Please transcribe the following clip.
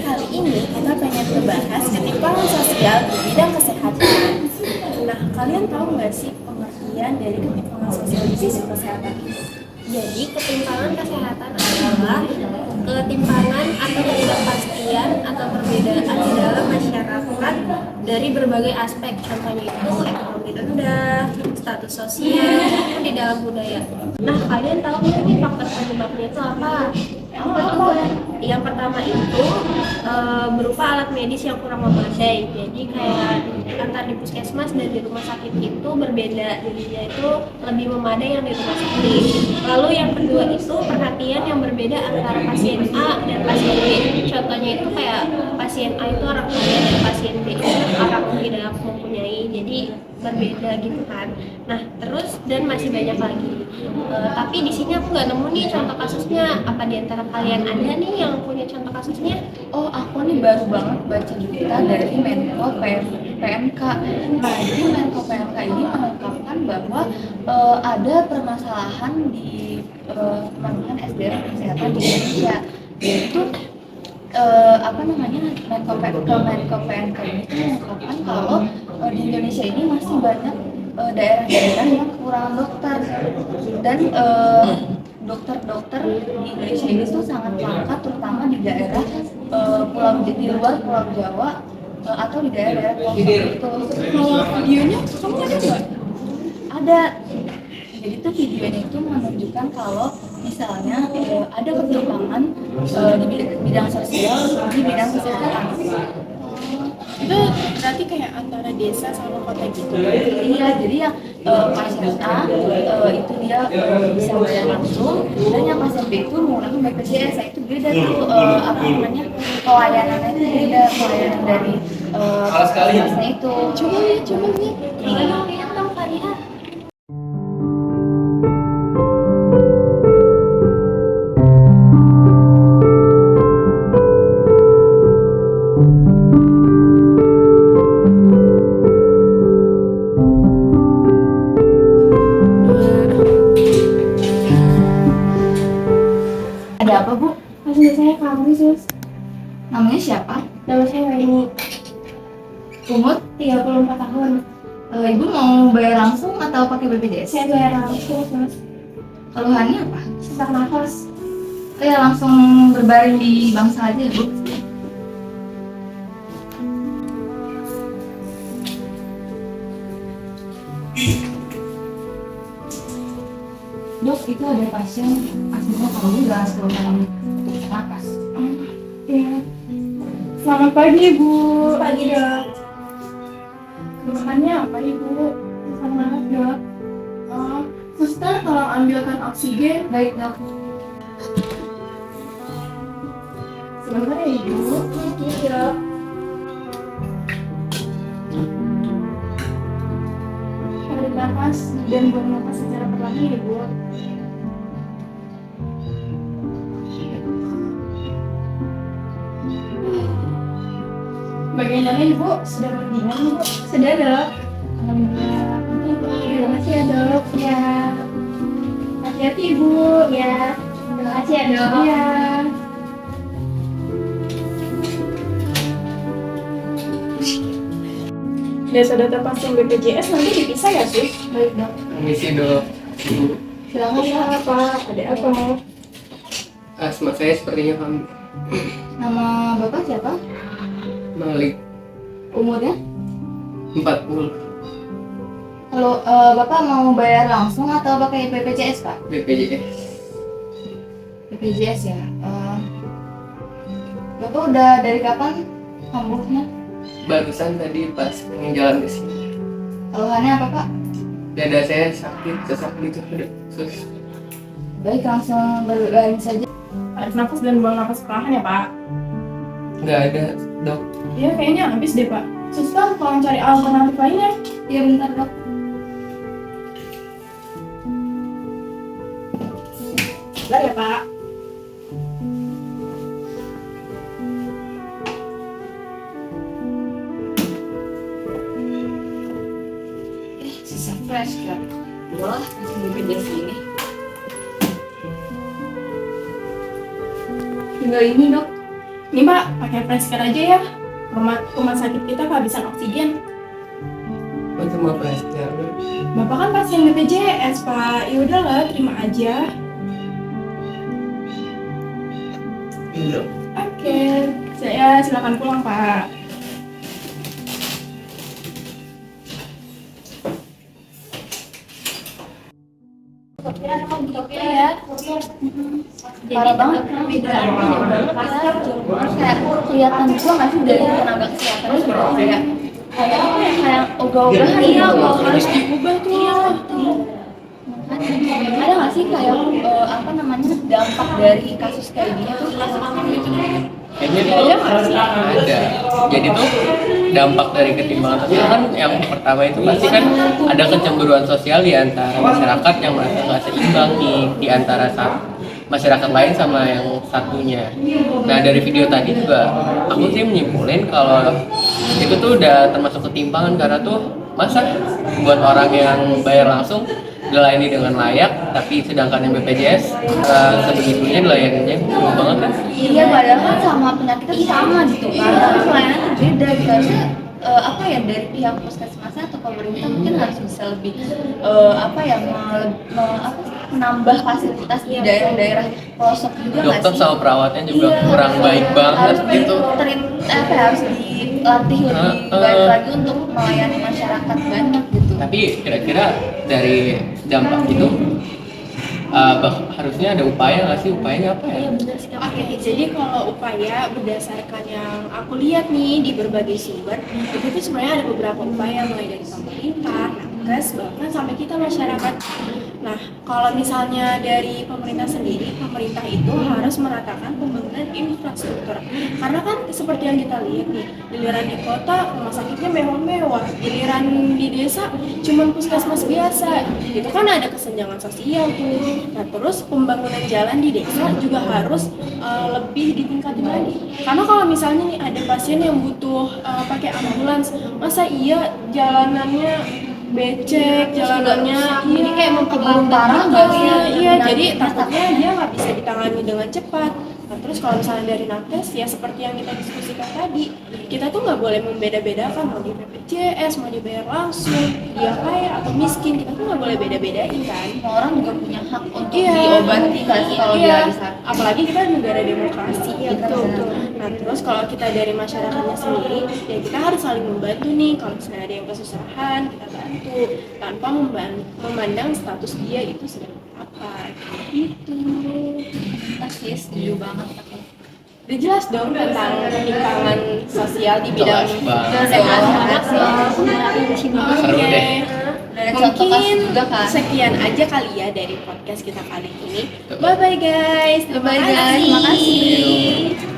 kali ini kita pengen ngebahas ketimpangan sosial di bidang kesehatan. Nah, kalian tahu nggak sih pengertian dari ketimpangan sosial di bidang kesehatan? Jadi, ketimpangan kesehatan adalah ketimpangan atau ketidakpastian atau perbedaan di dalam masyarakat dari berbagai aspek. Contohnya itu ekonomi rendah, status sosial, maupun di dalam budaya. Nah, kalian tahu nggak nih faktor penyebabnya itu apa? Yang pertama itu berupa alat medis yang kurang memadai. Jadi kayak antar di puskesmas dan di rumah sakit itu berbeda. Jadinya itu lebih memadai yang di rumah sakit. Lalu yang kedua itu perhatian yang berbeda antara pasien A dan pasien B. Contohnya itu kayak pasien A itu orang kaya dan pasien B itu orang tidak mempunyai. Jadi berbeda gitu kan. Nah, terus dan masih banyak lagi. Tapi di sini aku nggak nemu nih contoh kasusnya. Apa di antara kalian ada nih yang punya contoh kasusnya? Oh, aku nih baru banget baca berita dari Menko PMK. Nah, jadi Menko PMK ini mengungkapkan bahwa ada permasalahan di pemenuhan SDM kesehatan di Indonesia. Yaitu Menko PMK ini tuh mengungkapkan kalau di Indonesia ini masih banyak daerah-daerah yang kurang dokter dan dokter-dokter di Indonesia ini tuh sangat langka, terutama di daerah di luar Pulau Jawa atau di daerah-daerah pelosok itu. Kalau videonya kamu ada nggak? Ada. Jadi tuh videonya itu menunjukkan kalau misalnya ada ketimpangan di bidang sosial di bidang kesehatan. Itu berarti kayak antara desa sama kota gitu. Iya, jadi yang pasien A itu dia bisa bayar langsung, dan yang pasien B itu menggunakan BPJS. Itu beda tuh pelayanannya itu beda, pelayanan dari pasien itu. Coba lihat. Lihat dong Faria. Ada apa, Bu? Pasien saya kamu sus. Namanya siapa? Nama saya Weni, Umur? 34 tahun. Ibu mau bayar langsung atau pakai BPJS? Saya bayar langsung sus. Keluhannya apa? Sesak nafas. Ya langsung berbaring di bangsal aja, Bu. Dok, itu ada pasien aslinya kamu udah keluhan nafas. Iya. Selamat pagi, Ibu. Pagi dok. Keluhannya apa, Ibu? Sesak nafas dok. Suster, tolong ambilkan oksigen. Baik, Dok. Sebentar ya, Ibu. Iya dok. Tarik nafas dan buang nafas secara perlahan, Ibu. Bagaimana, Ibu? Sudah mendingan, Ibu? Sudah dok. Alhamdulillah. Terima kasih ya dok. Ya. Hati-hati, Ibu. Ya. Terima kasih ya dok. Iya. Data-data pasien BPJS nanti dipisah ya, Sus? Baik, Dok. Permisi dok, ibu. Silakan, Pak. Apa? Ada apa? Asma saya sepertinya kamu Nama Bapak siapa? Malik Umurnya? 40 Kalau Bapak mau bayar langsung atau pakai BPJS, Pak? BPJS. BPJS ya. Bapak udah dari kapan kambuhnya? Barusan tadi pas pengen jalan ke sini, Keluhannya apa, Pak? dada saya sakit, sesak gitu sus. Baik, langsung berbaring saja. Tarik nafas dan buang nafas perlahan ya, Pak. Nggak ada dok. Ya, kayaknya habis deh, Pak. Suster, tolong cari alternatif lainnya. Iya, bentar, Dok. Bentar ya, Pak. Sisa fresh kan? Udah lah, langsung BPJS ini. Tinggal ini, Dok. Nih Mbak, pakai fresh care aja ya. Rumah sakit kita kehabisan oksigen. Oh, cuma plaster. Bapak kan pasien BPJS Pak. Ya udahlah, terima aja. Iya. Oke, saya silakan pulang Pak. Ya, parah banget perbedaannya jauh banget kayak kelihatan juga nggak sih dari tenaga kesehatan kayak itu yang kayak ogah-ogahan Iya, gitu. harus diubah tuh. Ada nggak sih kayak apa namanya dampak dari kasus kayak gini tuh? Kayaknya tuh ada. Jadi tuh dampak dari ketimpangan sosial kan yang pertama itu pasti kan ada kecemburuan sosial di antara masyarakat yang merasa nggak seimbang nih di antara masyarakat lain sama yang satunya. Nah dari video tadi juga aku sih menyimpulin kalau itu tuh udah termasuk ketimpangan karena tuh masa buat orang yang bayar langsung dilayani dengan layak, tapi sedangkan yang BPJS sebegitunya dilayaninya buruk banget kan? Iya, padahal kan sama penyakitnya tuh sama gitu kan, tapi pelayanannya beda gitu. Harusnya apa ya dari pihak puskesmasnya atau pemerintah mungkin harus bisa lebih apa ya apa sih, menambah fasilitas di daerah-daerah pelosok juga nggak Dokter sih? sama perawatnya juga Iya, kurang baik banget harus gitu. apa ya, harus dilatih lebih baik lagi untuk melayani masyarakat banyak gitu. Tapi kira-kira dari dampak itu harusnya ada upaya nggak sih? Upayanya apa ya? Oke, jadi kalau upaya berdasarkan yang aku lihat nih di berbagai sumber, itu tuh sebenarnya ada beberapa upaya mulai dari pemerintah, nakes, bahkan sampai kita masyarakat. Nah, kalau misalnya dari pemerintah sendiri, pemerintah itu harus meratakan pembangunan infrastruktur. Karena kan seperti yang kita lihat nih, giliran di kota rumah sakitnya mewah-mewah, giliran di desa cuman puskesmas biasa. Itu kan ada kesenjangan sosial tuh. Nah, terus pembangunan jalan di desa juga harus lebih ditingkatin lagi. Karena kalau misalnya nih ada pasien yang butuh pakai ambulans, masa iya jalanannya becek, jalanannya ini kayak memperparah parah nggak sih? Iya, jadi takutnya dia nggak bisa ditangani dengan cepat. Nah, terus kalau misalnya dari nakes ya seperti yang kita diskusikan tadi, kita tuh nggak boleh membeda-bedakan mau di BPJS, mau dibayar langsung, dia kaya atau miskin, kita tuh nggak boleh beda-bedain kan. Semua orang juga punya hak untuk Iya. diobati nggak sih kalau dia lagi sakit? Apalagi kita negara demokrasi ya Betul. Nah terus kalau kita dari masyarakatnya sendiri, ya kita harus saling membantu nih. Kalau misalnya ada yang kesusahan, kita bantu tanpa memandang status dia itu sedang apa. Gitu. Pasti setuju banget. Udah jelas dong tentang ketimpangan sosial di bidang Jelas banget. kesehatan. Seru Oke. deh. Dan ada contoh kasus Mungkin juga kan. sekian aja kali ya dari podcast kita kali ini. Bye bye guys. Bye-bye, guys. Terima kasih. Yuk.